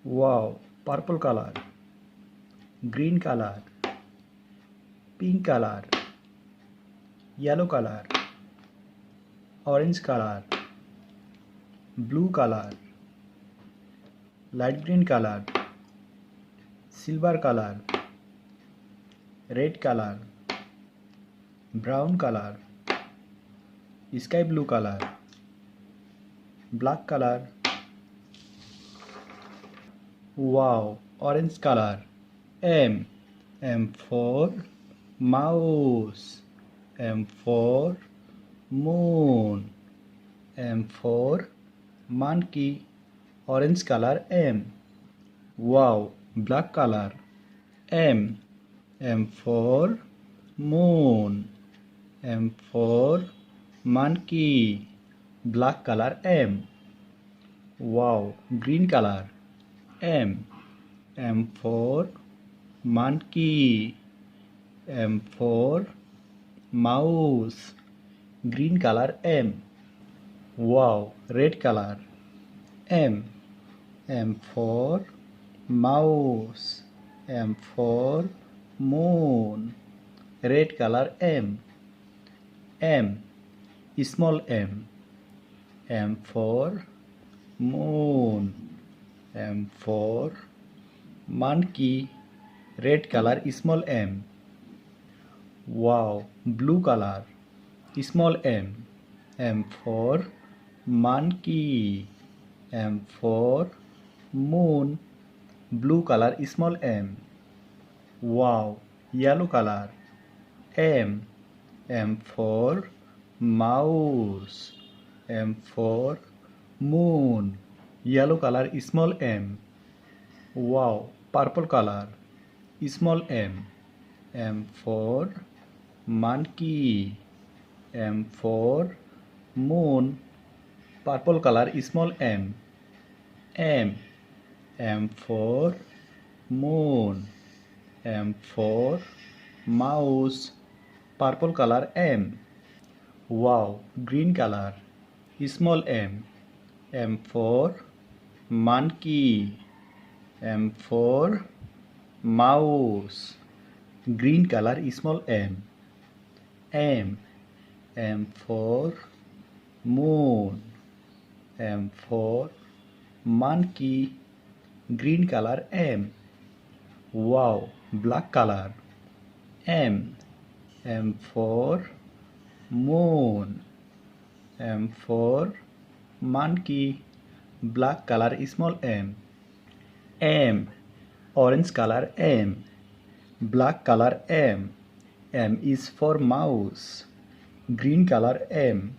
Wow, purple color, green color, pink color, yellow color, orange color, blue color, light green color, silver color, red color, brown color, sky blue color, black color. Wow, orange color. M. M for mouse. M for moon. M for monkey. Orange color M. Wow, black color. M. M for moon. M for monkey. Black color M. Wow, green color. M. M for monkey. M for mouse. Green color M. Wow, red color. M. M for mouse. M for moon. Red color M. M. Small m. M for moon. M for monkey. Red color small m. Wow, blue color. Small m. M for monkey. M for moon. Blue color small m. Wow, yellow color. M. M for mouse. M for moon. Yellow color small m. Wow, purple color. Small m. M for monkey. M for moon. Purple color small m. M. M for moon. M for mouse. Purple color M. Wow, green color. Small m. M for monkey. M for mouse. Green color small m. M. M for moon. M for monkey. Green color M. Wow, black color. M. M for moon. M for monkey. Black color small m. M. Orange color M. Black color M. M is for mouse. Green color M.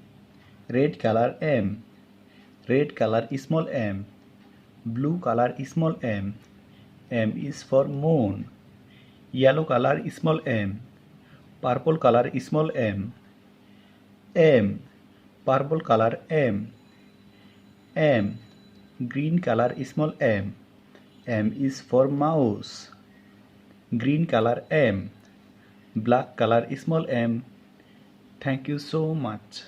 Red color M. Red color small m. Blue color small m. M is for moon. Yellow color small m. Purple color small m. M. Purple color M. M. Green color small m. M is for mouse. Green color M. Black color small m. Thank you so much.